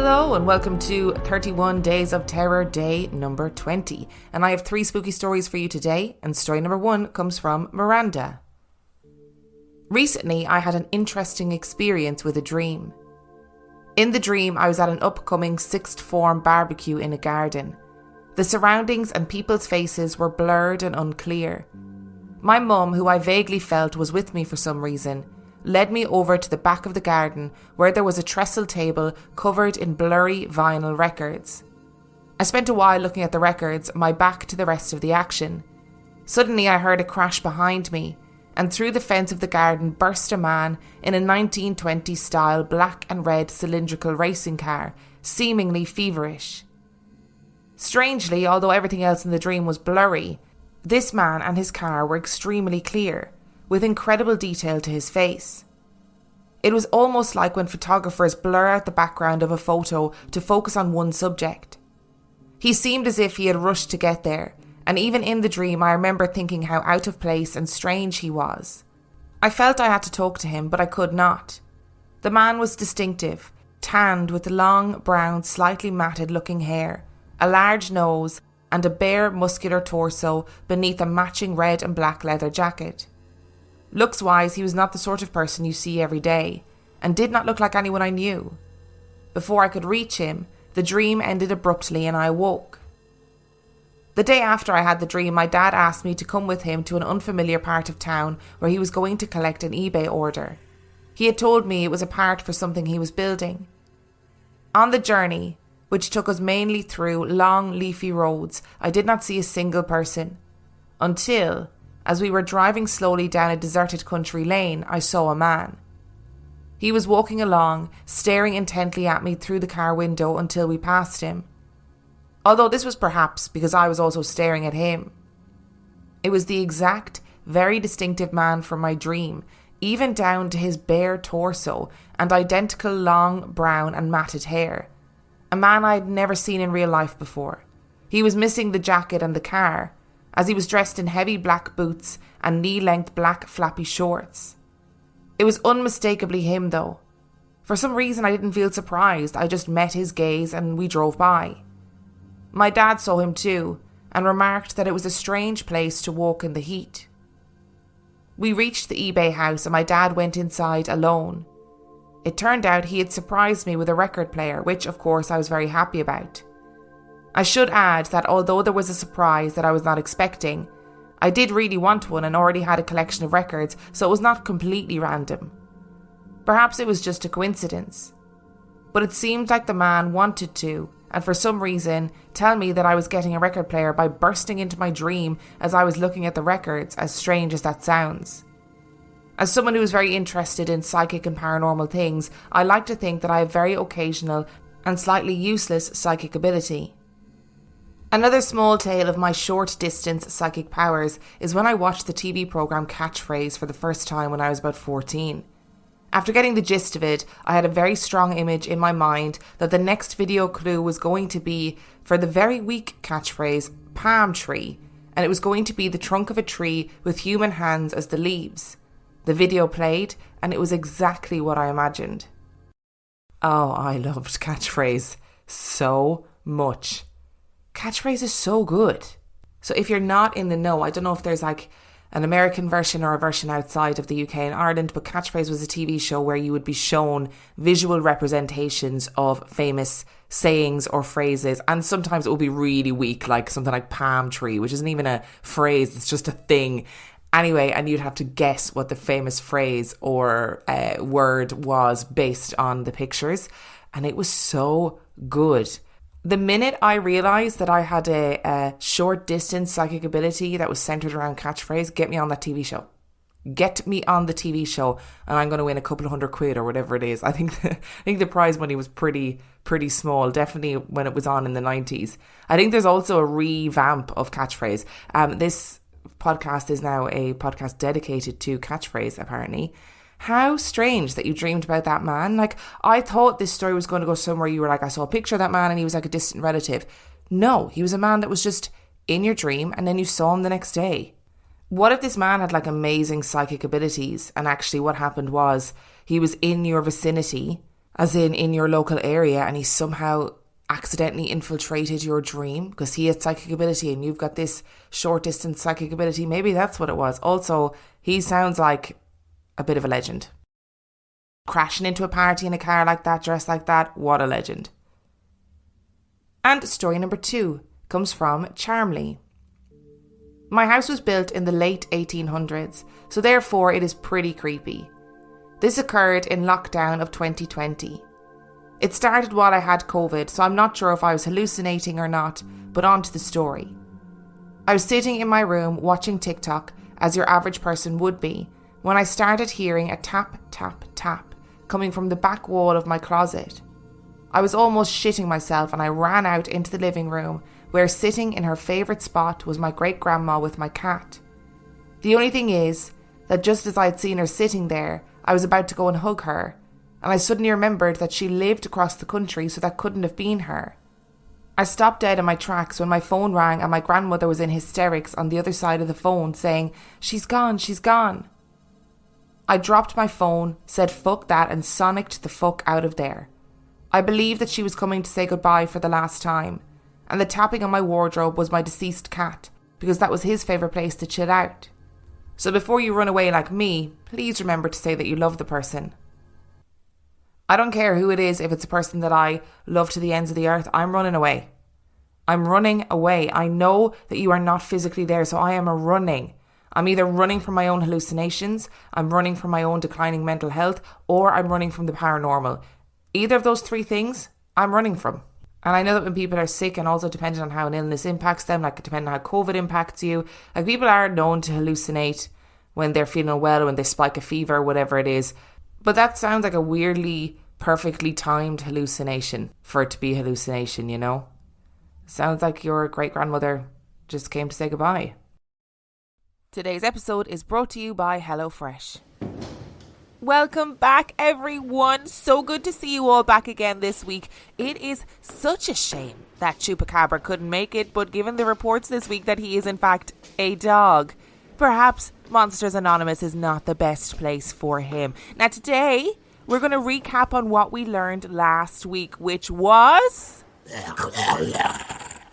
Hello and welcome to 31 Days of Terror day number 20. And I have 3 spooky stories for you today, and story number 1 comes from Miranda. Recently, I had an interesting experience with a dream. In the dream, I was at an upcoming 6th form barbecue in a garden. The surroundings and people's faces were blurred and unclear. My mum, who I vaguely felt was with me for some reason, led me over to the back of the garden where there was a trestle table covered in blurry vinyl records. I spent a while looking at the records, my back to the rest of the action. Suddenly I heard a crash behind me, and through the fence of the garden burst a man in a 1920s style black and red cylindrical racing car, seemingly feverish. Strangely, although everything else in the dream was blurry, this man and his car were extremely clear, with incredible detail to his face. It was almost like when photographers blur out the background of a photo to focus on one subject. He seemed as if he had rushed to get there, and even in the dream I remember thinking how out of place and strange he was. I felt I had to talk to him, but I could not. The man was distinctive, tanned with long, brown, slightly matted looking hair, a large nose, and a bare, muscular torso beneath a matching red and black leather jacket. Looks-wise, he was not the sort of person you see every day, and did not look like anyone I knew. Before I could reach him, the dream ended abruptly and I awoke. The day after I had the dream, my dad asked me to come with him to an unfamiliar part of town where he was going to collect an eBay order. He had told me it was a part for something he was building. On the journey, which took us mainly through long, leafy roads, I did not see a single person. Until, as we were driving slowly down a deserted country lane, I saw a man. He was walking along, staring intently at me through the car window until we passed him. Although this was perhaps because I was also staring at him. It was the exact, very distinctive man from my dream, even down to his bare torso and identical long, brown and matted hair. A man I had never seen in real life before. He was missing the jacket and the car, as he was dressed in heavy black boots and knee-length black flappy shorts. It was unmistakably him though. For some reason I didn't feel surprised, I just met his gaze and we drove by. My dad saw him too, and remarked that it was a strange place to walk in the heat. We reached the eBay house and my dad went inside alone. It turned out he had surprised me with a record player, which of course I was very happy about. I should add that although there was a surprise that I was not expecting, I did really want one and already had a collection of records, so it was not completely random. Perhaps it was just a coincidence. But it seemed like the man wanted to, and for some reason, tell me that I was getting a record player by bursting into my dream as I was looking at the records, as strange as that sounds. As someone who is very interested in psychic and paranormal things, I like to think that I have very occasional and slightly useless psychic ability. Another small tale of my short-distance psychic powers is when I watched the TV programme Catchphrase for the first time when I was about 14. After getting the gist of it, I had a very strong image in my mind that the next video clue was going to be for the very weak catchphrase, palm tree, and it was going to be the trunk of a tree with human hands as the leaves. The video played, and it was exactly what I imagined. Oh, I loved Catchphrase so much. Catchphrase is so good. So if you're not in the know, I don't know if there's like an American version or a version outside of the UK and Ireland, but Catchphrase was a TV show where you would be shown visual representations of famous sayings or phrases, and sometimes it will be really weak, like something like palm tree, which isn't even a phrase, it's just a thing. Anyway, and you'd have to guess what the famous phrase or word was based on the pictures, and it was so good. The minute I realised that I had a short distance psychic ability that was centred around Catchphrase, get me on that TV show. Get me on the TV show and I'm going to win a couple of £100 or whatever it is. I think the prize money was pretty small, definitely when it was on in the 90s. I think there's also a revamp of Catchphrase. This podcast is now a podcast dedicated to Catchphrase, apparently. How strange that you dreamed about that man. Like, I thought this story was going to go somewhere you were like, I saw a picture of that man and he was like a distant relative. No, he was a man that was just in your dream and then you saw him the next day. What if this man had like amazing psychic abilities and actually what happened was he was in your vicinity as in your local area, and he somehow accidentally infiltrated your dream because he had psychic ability and you've got this short distance psychic ability. Maybe that's what it was. Also, he sounds like a bit of a legend. Crashing into a party in a car like that, dressed like that, what a legend. And story number 2 comes from Charmley. My house was built in the late 1800s, so therefore it is pretty creepy. This occurred in lockdown of 2020. It started while I had COVID, so I'm not sure if I was hallucinating or not, but on to the story. I was sitting in my room watching TikTok, as your average person would be, when I started hearing a tap, tap, tap coming from the back wall of my closet. I was almost shitting myself and I ran out into the living room where sitting in her favourite spot was my great-grandma with my cat. The only thing is that just as I'd seen her sitting there, I was about to go and hug her, and I suddenly remembered that she lived across the country, so that couldn't have been her. I stopped dead in my tracks when my phone rang and my grandmother was in hysterics on the other side of the phone saying, "She's gone, she's gone." I dropped my phone, said fuck that and sonicked the fuck out of there. I believed that she was coming to say goodbye for the last time, and the tapping on my wardrobe was my deceased cat, because that was his favourite place to chill out. So before you run away like me, please remember to say that you love the person. I don't care who it is. If it's a person that I love to the ends of the earth, I'm running away. I'm running away. I know that you are not physically there, so I am running. I'm either running from my own hallucinations, I'm running from my own declining mental health, or I'm running from the paranormal. Either of those 3 things, I'm running from. And I know that when people are sick, and also depending on how an illness impacts them, like depending on how COVID impacts you, like people are known to hallucinate when they're feeling well, when they spike a fever, whatever it is. But that sounds like a weirdly, perfectly timed hallucination for it to be a hallucination, you know? Sounds like your great-grandmother just came to say goodbye. Today's episode is brought to you by HelloFresh. Welcome back, everyone. So good to see you all back again this week. It is such a shame that Chupacabra couldn't make it, but given the reports this week that he is in fact a dog, perhaps Monsters Anonymous is not the best place for him. Now today, we're going to recap on what we learned last week, which was...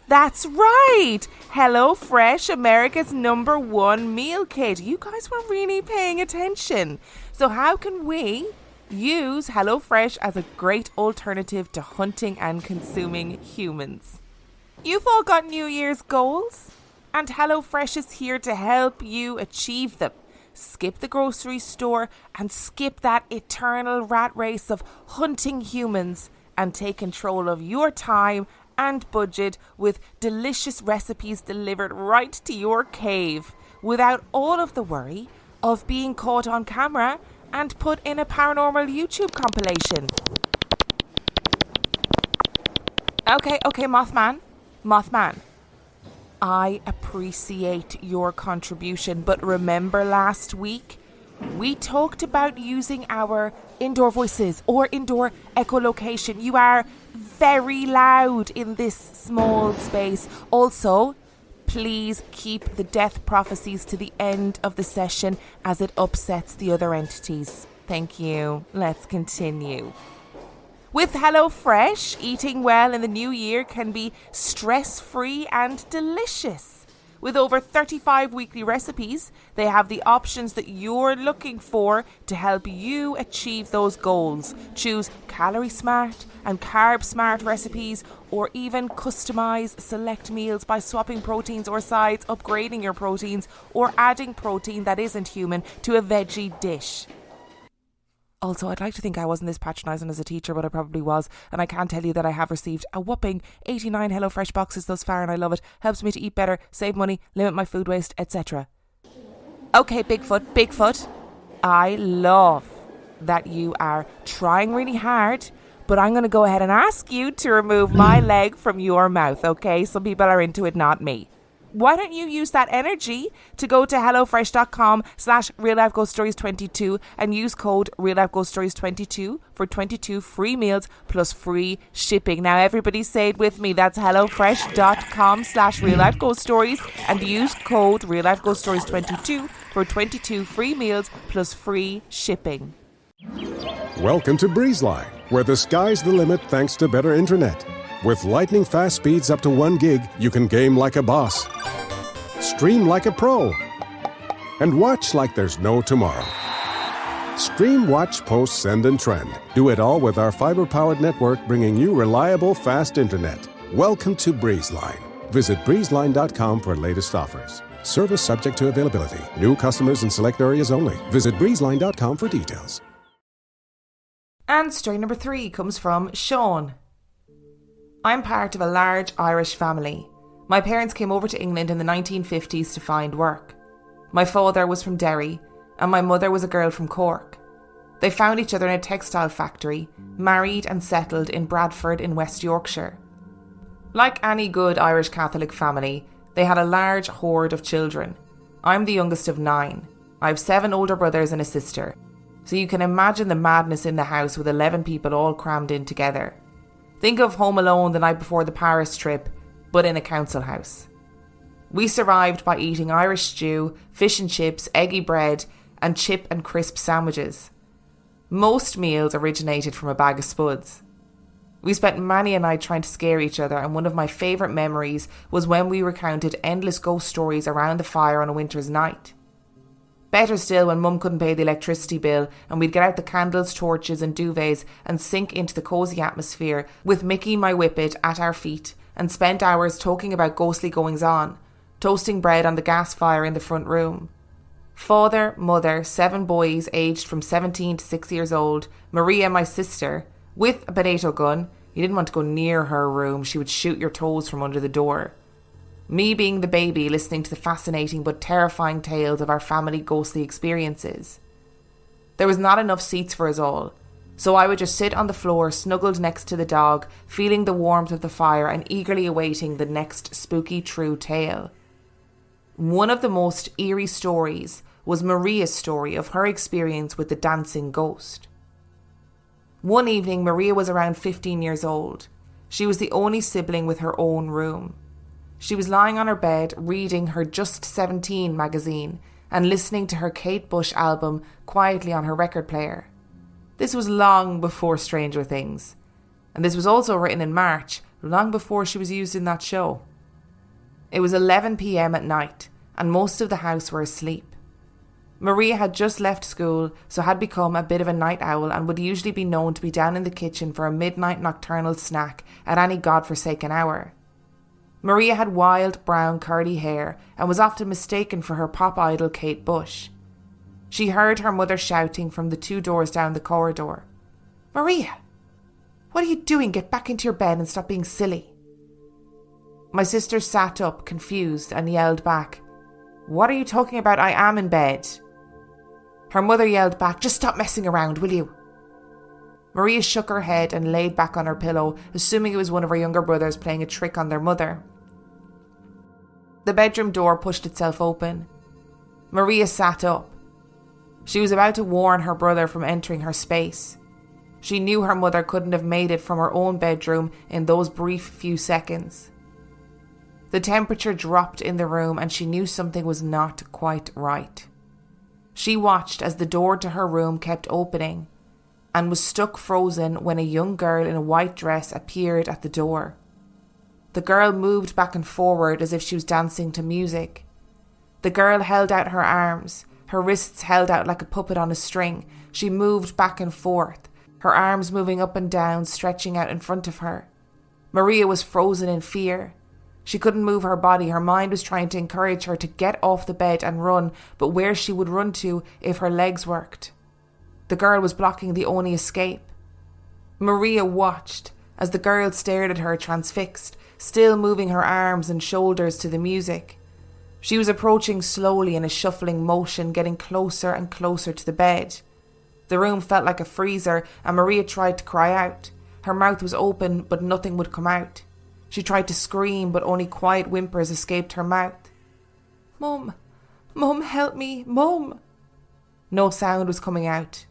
That's right! HelloFresh, America's #1 meal kit. You guys were really paying attention. So how can we use HelloFresh as a great alternative to hunting and consuming humans? You've all got New Year's goals, and HelloFresh is here to help you achieve them. Skip the grocery store and skip that eternal rat race of hunting humans and take control of your time and budget with delicious recipes delivered right to your cave without all of the worry of being caught on camera and put in a paranormal YouTube compilation. Okay, Mothman. I appreciate your contribution, but remember last week we talked about using our indoor voices or indoor echolocation. You are very loud in this small space. Also, please keep the death prophecies to the end of the session as it upsets the other entities. Thank you. Let's continue. With HelloFresh, eating well in the new year can be stress-free and delicious. With over 35 weekly recipes, they have the options that you're looking for to help you achieve those goals. Choose calorie smart and carb smart recipes, or even customize select meals by swapping proteins or sides, upgrading your proteins, or adding protein that isn't human to a veggie dish. Also, I'd like to think I wasn't this patronising as a teacher, but I probably was. And I can tell you that I have received a whopping 89 HelloFresh boxes thus far, and I love it. Helps me to eat better, save money, limit my food waste, etc. Okay, Bigfoot. I love that you are trying really hard, but I'm going to go ahead and ask you to remove my leg from your mouth, okay? Some people are into it, not me. Why don't you use that energy to go to hellofresh.com/reallifeghoststories22 and use code reallifeghoststories22 for 22 free meals plus free shipping. Now everybody say it with me. That's hellofresh.com/reallifeghoststories and use code reallifeghoststories22 for 22 free meals plus free shipping. Welcome to BreezeLine, where the sky's the limit thanks to better internet. With lightning-fast speeds up to 1 gig, you can game like a boss, stream like a pro, and watch like there's no tomorrow. Stream, watch, post, send, and trend. Do it all with our fiber-powered network, bringing you reliable, fast internet. Welcome to BreezeLine. Visit breezeline.com for latest offers. Service subject to availability. New customers in select areas only. Visit breezeline.com for details. And story number 3 comes from Sean. I'm part of a large Irish family. My parents came over to England in the 1950s to find work. My father was from Derry, and my mother was a girl from Cork. They found each other in a textile factory, married and settled in Bradford in West Yorkshire. Like any good Irish Catholic family, they had a large horde of children. I'm the youngest of 9. I have 7 older brothers and a sister. So you can imagine the madness in the house with 11 people all crammed in together. Think of Home Alone the night before the Paris trip, but in a council house. We survived by eating Irish stew, fish and chips, eggy bread, and chip and crisp sandwiches. Most meals originated from a bag of spuds. We spent many a night trying to scare each other, and one of my favourite memories was when we recounted endless ghost stories around the fire on a winter's night. Better still when Mum couldn't pay the electricity bill and we'd get out the candles, torches and duvets and sink into the cosy atmosphere with Mickey my Whippet at our feet and spent hours talking about ghostly goings-on, toasting bread on the gas fire in the front room. Father, mother, 7 boys aged from 17 to 6 years old, Maria, my sister, with a potato gun. You didn't want to go near her room, she would shoot your toes from under the door. Me being the baby listening to the fascinating but terrifying tales of our family ghostly experiences. There was not enough seats for us all, so I would just sit on the floor snuggled next to the dog, feeling the warmth of the fire and eagerly awaiting the next spooky true tale. One of the most eerie stories was Maria's story of her experience with the dancing ghost. One evening, Maria was around 15 years old. She was the only sibling with her own room. She was lying on her bed reading her Just 17 magazine and listening to her Kate Bush album quietly on her record player. This was long before Stranger Things, and this was also written in March, long before she was used in that show. It was 11 p.m. at night, and most of the house were asleep. Maria had just left school, so had become a bit of a night owl and would usually be known to be down in the kitchen for a midnight nocturnal snack at any godforsaken hour. Maria had wild brown curly hair and was often mistaken for her pop idol Kate Bush. She heard her mother shouting from the 2 doors down the corridor, "Maria, what are you doing? Get back into your bed and stop being silly." My sister sat up, confused, and yelled back, "What are you talking about? I am in bed." Her mother yelled back, "Just stop messing around, will you?" Maria shook her head and laid back on her pillow, assuming it was one of her younger brothers playing a trick on their mother. The bedroom door pushed itself open. Maria sat up. She was about to warn her brother from entering her space. She knew her mother couldn't have made it from her own bedroom in those brief few seconds. The temperature dropped in the room and she knew something was not quite right. She watched as the door to her room kept opening and was stuck frozen when a young girl in a white dress appeared at the door. The girl moved back and forward as if she was dancing to music. The girl held out her arms, her wrists held out like a puppet on a string. She moved back and forth, her arms moving up and down, stretching out in front of her. Maria was frozen in fear. She couldn't move her body. Her mind was trying to encourage her to get off the bed and run, but where she would run to if her legs worked. The girl was blocking the only escape. Maria watched as the girl stared at her transfixed, still moving her arms and shoulders to the music. She was approaching slowly in a shuffling motion, getting closer and closer to the bed. The room felt like a freezer, and Maria tried to cry out. Her mouth was open, but nothing would come out. She tried to scream, but only quiet whimpers escaped her mouth. "Mum, Mum, help me, Mum." No sound was coming out.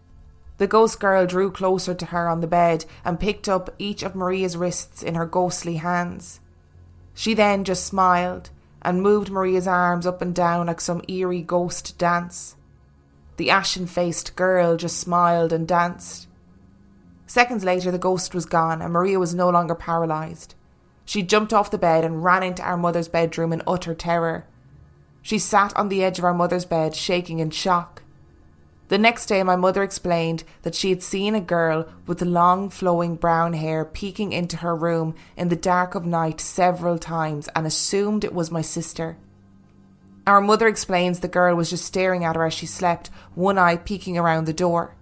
The ghost girl drew closer to her on the bed and picked up each of Maria's wrists in her ghostly hands. She then just smiled and moved Maria's arms up and down like some eerie ghost dance. The ashen-faced girl just smiled and danced. Seconds later, the ghost was gone and Maria was no longer paralysed. She jumped off the bed and ran into our mother's bedroom in utter terror. She sat on the edge of our mother's bed, shaking in shock. The next day, my mother explained that she had seen a girl with long flowing brown hair peeking into her room in the dark of night several times and assumed it was my sister. Our mother explains the girl was just staring at her as she slept, one eye peeking around the door.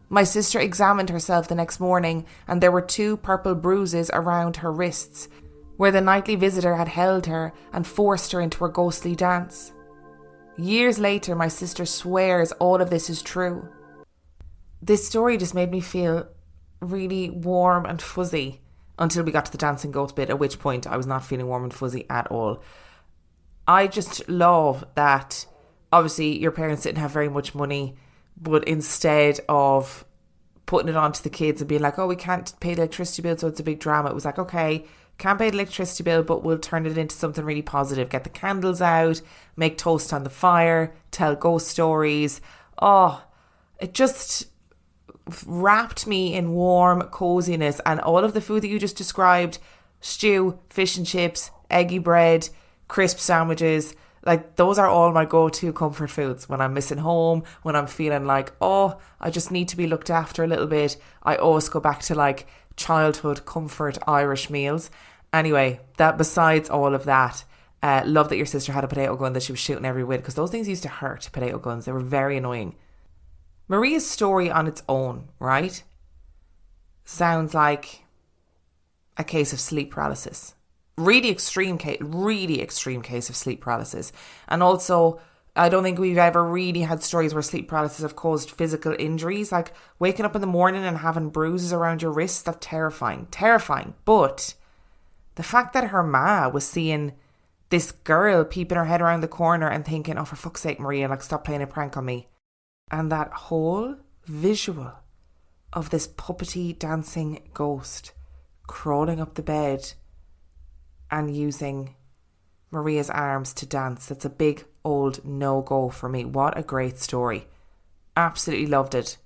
My sister examined herself the next morning and there were 2 purple bruises around her wrists, where the nightly visitor had held her and forced her into her ghostly dance. Years later, my sister swears all of this is true. This story just made me feel really warm and fuzzy until we got to the dancing ghost bit, at which point I was not feeling warm and fuzzy at all. I just love that obviously your parents didn't have very much money, but instead of putting it on to the kids and being like, oh, we can't pay the electricity bill, so it's a big drama, it was like, okay, can't pay the electricity bill, but we'll turn it into something really positive. Get the candles out, make toast on the fire, tell ghost stories. Oh, it just wrapped me in warm coziness. And all of the food that you just described, stew, fish and chips, eggy bread, crisp sandwiches, like those are all my go-to comfort foods. When I'm missing home, when I'm feeling like, oh, I just need to be looked after a little bit, I always go back to like childhood comfort Irish meals. Anyway, that besides all of that, love that your sister had a potato gun that she was shooting every wind, because those things used to hurt, potato guns. They were very annoying. Maria's story on its own, right, sounds like a case of sleep paralysis. Really extreme case of sleep paralysis. And also, I don't think we've ever really had stories where sleep paralysis have caused physical injuries. Like waking up in the morning and having bruises around your wrists, that's terrifying. But the fact that her ma was seeing this girl peeping her head around the corner and thinking, oh, for fuck's sake, Maria, like, stop playing a prank on me. And that whole visual of this puppety dancing ghost crawling up the bed and using Maria's arms to dance, that's a big old no-go for me. What a great story. Absolutely loved it.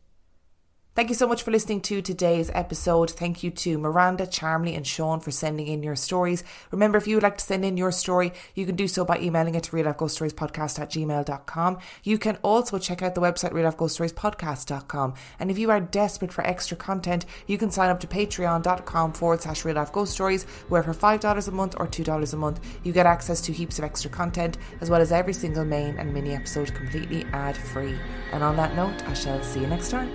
Thank you so much for listening to today's episode. Thank you to Miranda, Charmley and Sean for sending in your stories. Remember, if you would like to send in your story, you can do so by emailing it to reallifeghoststoriespodcast@gmail.com. You can also check out the website reallifeghoststoriespodcast.com. And if you are desperate for extra content, you can sign up to patreon.com/reallifeghoststories, where for $5 a month or $2 a month, you get access to heaps of extra content, as well as every single main and mini episode completely ad-free. And on that note, I shall see you next time.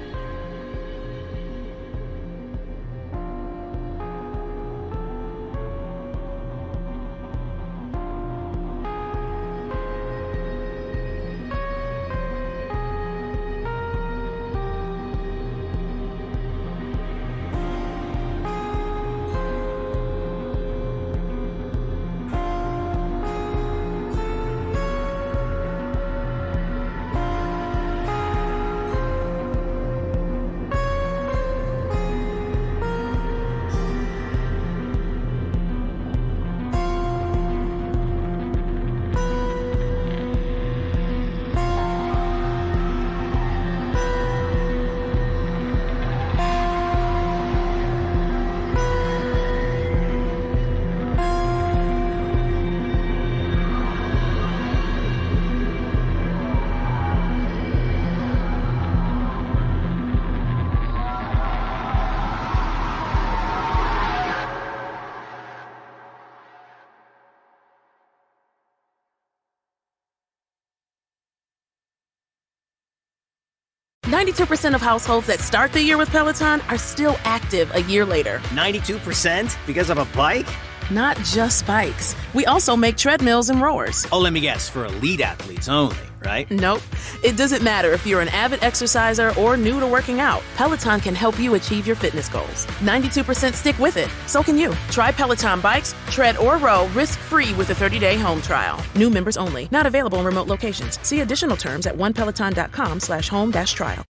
%, of households that start the year with Peloton are still active a year later. 92% because of a bike? Not just bikes. We also make treadmills and rowers. Oh, let me guess, for elite athletes only, right? Nope. It doesn't matter if you're an avid exerciser or new to working out. Peloton can help you achieve your fitness goals. 92% stick with it. So can you. Try Peloton bikes, tread or row risk-free with a 30-day home trial. New members only. Not available in remote locations. See additional terms at onepeloton.com/home-trial.